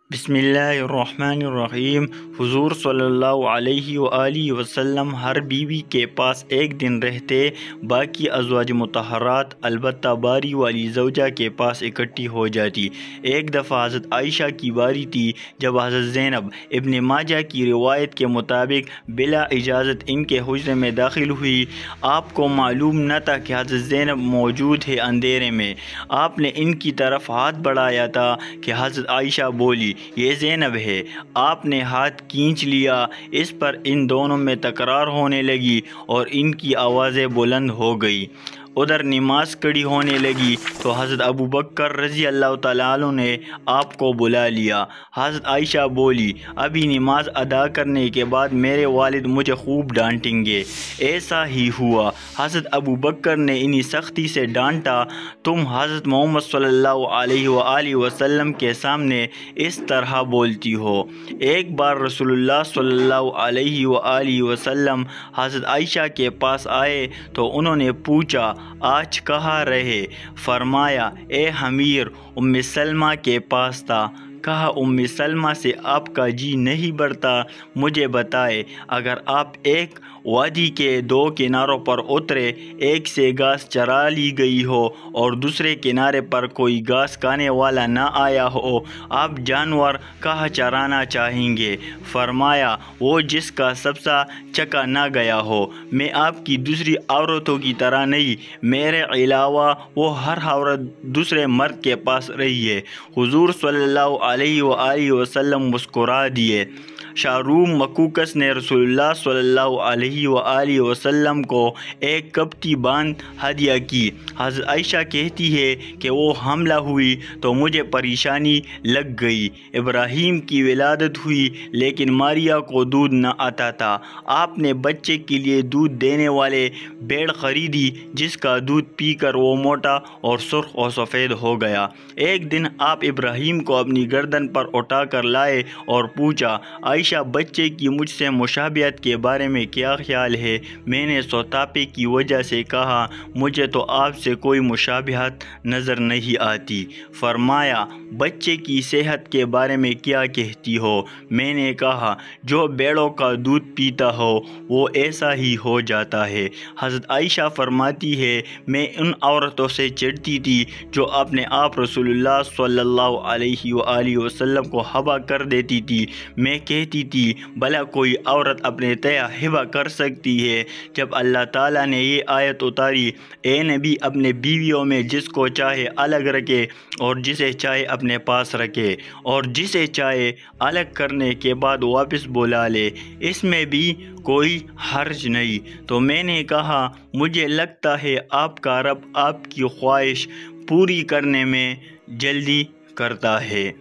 بسم اللہ الرحمن الرحیم۔ حضور صلی اللہ علیہ وآلہ وسلم ہر بیوی کے پاس ایک دن رہتے، باقی ازواج مطہرات البتہ باری والی زوجہ کے پاس اکٹھی ہو جاتی۔ ایک دفعہ حضرت عائشہ کی باری تھی جب حضرت زینب ابن ماجہ کی روایت کے مطابق بلا اجازت ان کے حجرے میں داخل ہوئی۔ آپ کو معلوم نہ تھا کہ حضرت زینب موجود ہے۔ اندھیرے میں آپ نے ان کی طرف ہاتھ بڑھایا تھا کہ حضرت عائشہ بولی، یہ زینب ہے۔ آپ نے ہاتھ کھینچ لیا، اس پر ان دونوں میں تکرار ہونے لگی اور ان کی آوازیں بلند ہو گئی۔ ادھر نماز کھڑی ہونے لگی تو حضرت ابوبکر رضی اللہ تعالیٰ عنہ نے آپ کو بلا لیا۔ حضرت عائشہ بولی، ابھی نماز ادا کرنے کے بعد میرے والد مجھے خوب ڈانٹیں گے۔ ایسا ہی ہوا۔ حضرت ابوبکر نے انہیں سختی سے ڈانٹا، تم حضرت محمد صلی اللہ علیہ وآلہ وسلم کے سامنے اس طرح بولتی ہو۔ ایک بار رسول اللہ صلی اللہ علیہ وآلہ وسلم حضرت عائشہ کے پاس آئے تو انہوں نے پوچھا، آج کہاں رہے؟ فرمایا، اے امیر، ام سلمہ کے پاس تھا۔ کہا، ام سلمہ سے آپ کا جی نہیں بڑھتا؟ مجھے بتائے، اگر آپ ایک وادی کے دو کناروں پر اترے، ایک سے گھاس چرا لی گئی ہو اور دوسرے کنارے پر کوئی گھاس کھانے والا نہ آیا ہو، آپ جانور کہاں چرانا چاہیں گے؟ فرمایا، وہ جس کا سبزہ چکا نہ گیا ہو۔ میں آپ کی دوسری عورتوں کی طرح نہیں، میرے علاوہ وہ ہر عورت دوسرے مرد کے پاس رہی ہے۔ حضور صلی اللہ علیہ وآلہ وسلم مسکرا دیے۔ شاروم مکوکس نے رسول اللہ صلی اللہ علیہ وآلہ وسلم کو ایک کپٹی باندھ ہدیہ کی۔ حضرت عائشہ کہتی ہے کہ وہ حاملہ ہوئی تو مجھے پریشانی لگ گئی۔ ابراہیم کی ولادت ہوئی لیکن ماریا کو دودھ نہ آتا تھا۔ آپ نے بچے کے لیے دودھ دینے والے بھیڑ خریدی جس کا دودھ پی کر وہ موٹا اور سرخ اور سفید ہو گیا۔ ایک دن آپ ابراہیم کو اپنی گردن پر اٹھا کر لائے اور پوچھا، عائشہ، بچے کی مجھ سے مشابہت کے بارے میں کیا خیال ہے؟ میں نے سوتاپے کی وجہ سے کہا، مجھے تو آپ سے کوئی مشابہت نظر نہیں آتی۔ فرمایا، بچے کی صحت کے بارے میں کیا کہتی ہو؟ میں نے کہا، جو بھیڑوں کا دودھ پیتا ہو وہ ایسا ہی ہو جاتا ہے۔ حضرت عائشہ فرماتی ہے، میں ان عورتوں سے چڑھتی تھی جو اپنے آپ رسول اللہ صلی اللہ علیہ وآلہ وسلم کو حبا کر دیتی تھی۔ میں کہتی تھی، بھلا کوئی عورت اپنے تیا حبا کر سکتی ہے؟ جب اللہ تعالیٰ نے یہ آیت اتاری، اے نبی، اپنے بیویوں میں جس کو چاہے الگ رکھے اور جسے چاہے اپنے پاس رکھے اور جسے چاہے الگ کرنے کے بعد واپس بلا لے، اس میں بھی کوئی حرج نہیں، تو میں نے کہا، مجھے لگتا ہے آپ کا رب آپ کی خواہش پوری کرنے میں جلدی کرتا ہے۔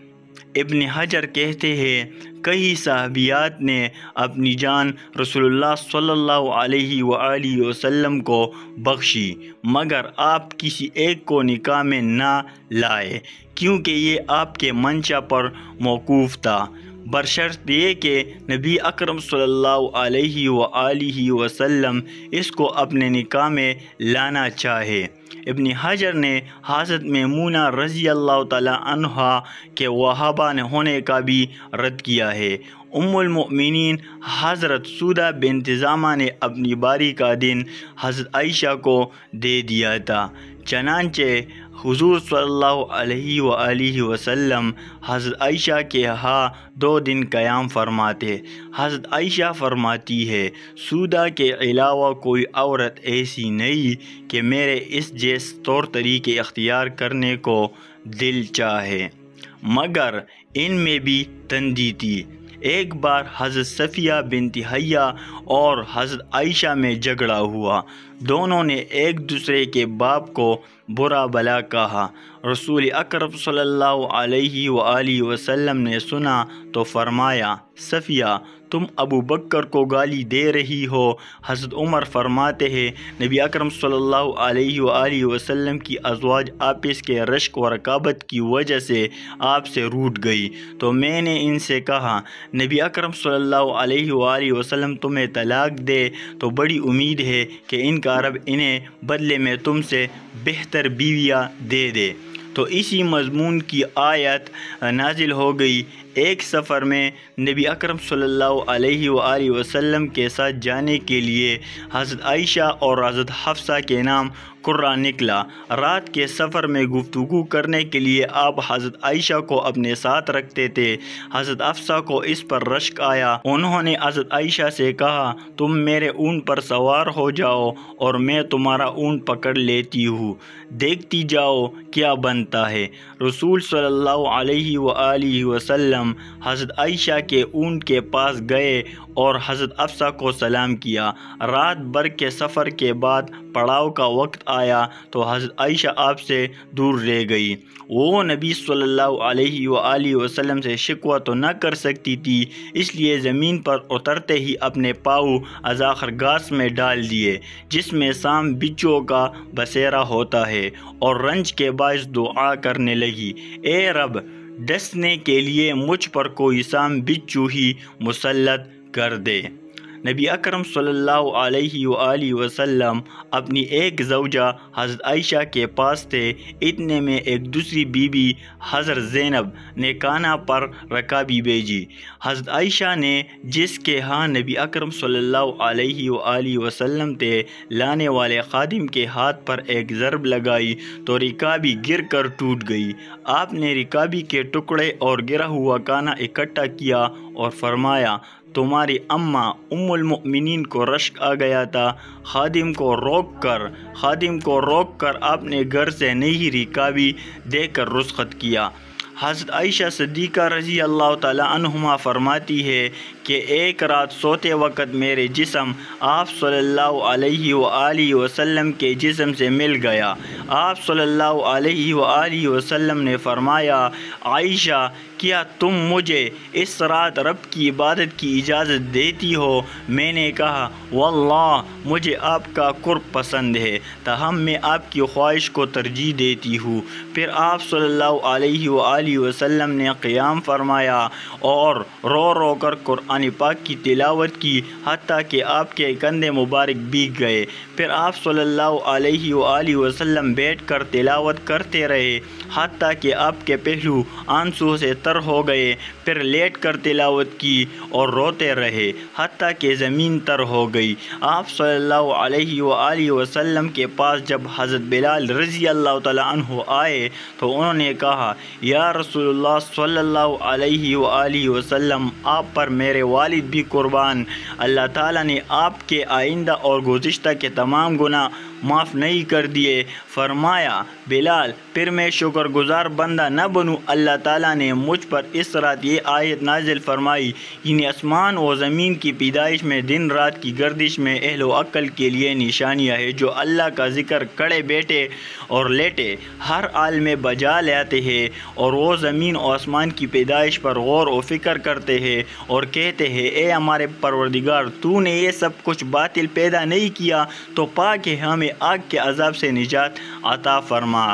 ابن حجر کہتے ہیں، کئی صحابیات نے اپنی جان رسول اللہ صلی اللہ علیہ وآلہ وسلم کو بخشی مگر آپ کسی ایک کو نکاح میں نہ لائے کیونکہ یہ آپ کے منشا پر موقوف تھا، بشرط یہ کہ نبی اکرم صلی اللہ علیہ وآلہ وسلم اس کو اپنے نکاح میں لانا چاہے۔ ابن حجر نے حضرت میمونہ رضی اللہ تعالیٰ عنہا کے وہابہ ہونے کا بھی رد کیا ہے۔ ام المؤمنین حضرت سودہ بنت زمعہ نے اپنی باری کا دن حضرت عائشہ کو دے دیا تھا، چنانچہ حضور صلی اللہ علیہ وآلہ وسلم حضرت عائشہ کے ہاں 2 دن قیام فرماتے۔ حضرت عائشہ فرماتی ہے، سودہ کے علاوہ کوئی عورت ایسی نہیں کہ میرے اس جیسے طور طریقے اختیار کرنے کو دل چاہے، مگر ان میں بھی تندی تھی۔ ایک بار حضرت صفیہ بنت حیہ اور حضرت عائشہ میں جھگڑا ہوا، دونوں نے ایک دوسرے کے باپ کو برا بھلا کہا۔ رسول اکرم صلی اللہ علیہ وآلہ وسلم نے سنا تو فرمایا، صفیہ، تم ابو بکر کو گالی دے رہی ہو۔ حضرت عمر فرماتے ہیں، نبی اکرم صلی اللہ علیہ وآلہ وسلم کی ازواج آپس کے رشک و رقابت کی وجہ سے آپ سے روٹھ گئی تو میں نے ان سے کہا، نبی اکرم صلی اللہ علیہ وآلہ وسلم تمہیں طلاق دے تو بڑی امید ہے کہ ان کا رب انہیں بدلے میں تم سے بہتر بیویاں دے دے۔ تو اسی مضمون کی آیت نازل ہو گئی۔ ایک سفر میں نبی اکرم صلی اللہ علیہ وآلہ وسلم کے ساتھ جانے کے لیے حضرت عائشہ اور حضرت حفصہ کے نام قرہ نکلا۔ رات کے سفر میں گفتگو کرنے کے لیے آپ حضرت عائشہ کو اپنے ساتھ رکھتے تھے۔ حضرت حفصہ کو اس پر رشک آیا۔ انہوں نے حضرت عائشہ سے کہا، تم میرے اونٹ پر سوار ہو جاؤ اور میں تمہارا اونٹ پکڑ لیتی ہوں، دیکھتی جاؤ کیا بنتا ہے۔ رسول صلی اللہ علیہ وآلہ وسلم حضرت عائشہ کے اونٹ کے پاس گئے اور حضرت حفصہ کو سلام کیا۔ رات بھر کے سفر کے بعد پڑاؤ کا وقت آیا تو حضرت عائشہ آپ سے دور رہ گئی۔ وہ نبی صلی اللہ علیہ وآلہ وسلم سے شکوہ تو نہ کر سکتی تھی، اس لیے زمین پر اترتے ہی اپنے پاؤں اذاخر گھاس میں ڈال دیے، جس میں سام بچھو کا بسیرا ہوتا ہے، اور رنج کے باعث دعا کرنے لگی، اے رب، ڈسنے کے لیے مجھ پر کوئی سام بچھو ہی مسلط کر دے۔ نبی اکرم صلی اللہ علیہ وآلہ وسلم اپنی ایک زوجہ حضرت عائشہ کے پاس تھے۔ اتنے میں ایک دوسری بی بی حضرت زینب نے کانا پر رکابی بھیجی۔ حضرت عائشہ نے جس کے ہاں نبی اکرم صلی اللہ علیہ وآلہ وسلم تھے، لانے والے خادم کے ہاتھ پر ایک ضرب لگائی تو رکابی گر کر ٹوٹ گئی۔ آپ نے رکابی کے ٹکڑے اور گرا ہوا کانا اکٹھا کیا اور فرمایا، تمہاری اماں ام المؤمنین کو رشک آ گیا تھا۔ خادم کو روک کر آپ نے گھر سے نئی رکابی دے کر رخصت کیا۔ حضرت عائشہ صدیقہ رضی اللہ تعالی عنہما فرماتی ہے کہ ایک رات سوتے وقت میرے جسم آپ صلی اللہ علیہ وآلہ وسلم کے جسم سے مل گیا۔ آپ صلی اللہ علیہ وآلہ وسلم نے فرمایا، عائشہ، کیا تم مجھے اس رات رب کی عبادت کی اجازت دیتی ہو؟ میں نے کہا، واللہ مجھے آپ کا قرب پسند ہے، تاہم میں آپ کی خواہش کو ترجیح دیتی ہوں۔ پھر آپ صلی اللہ علیہ وآلہ وسلم نے قیام فرمایا اور رو رو کر قرآن پاک کی تلاوت کی، حتیٰ کہ آپ کے کندھے مبارک بھیگ گئے۔ پھر آپ صلی اللہ علیہ وآلہ وسلم بیٹھ کر تلاوت کرتے رہے، حتیٰ کہ آپ کے پہلو آنسو سے تر ہو گئے۔ پھر لیٹ کر تلاوت کی اور روتے رہے، حتیٰ کہ زمین تر ہو گئی۔ آپ صلی اللہ علیہ وآلہ وسلم کے پاس جب حضرت بلال رضی اللہ تعالیٰ عنہ آئے تو انہوں نے کہا، یا رسول اللہ صلی اللہ علیہ وآلہ وسلم، آپ پر میرے والد بھی قربان، اللہ تعالیٰ نے آپ کے آئندہ اور گزشتہ کے تمام گناہ معاف نہیں کر دیے۔ فرمایا، بلال، پھر میں شکر گزار بندہ نہ بنوں؟ اللہ تعالیٰ نے مجھ پر اس رات یہ آیت نازل فرمائی، یعنی آسمان و زمین کی پیدائش میں، دن رات کی گردش میں اہل و عقل کے لیے نشانیاں ہیں، جو اللہ کا ذکر کھڑے بیٹھے اور لیٹے ہر حال میں بجا لاتے ہیں، اور وہ زمین و آسمان کی پیدائش پر غور و فکر کرتے ہیں اور کہتے ہیں، اے ہمارے پروردگار، تو نے یہ سب کچھ باطل پیدا نہیں کیا، تو پاک ہے ہمیں آگ کے عذاب سے نجات عطا فرما۔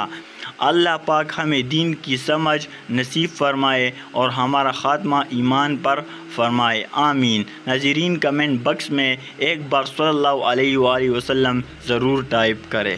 اللہ پاک ہمیں دین کی سمجھ نصیب فرمائے اور ہمارا خاتمہ ایمان پر فرمائے، آمین۔ ناظرین، کمنٹ باکس میں ایک بار صلی اللہ علیہ وآلہ وسلم ضرور ٹائپ کرے۔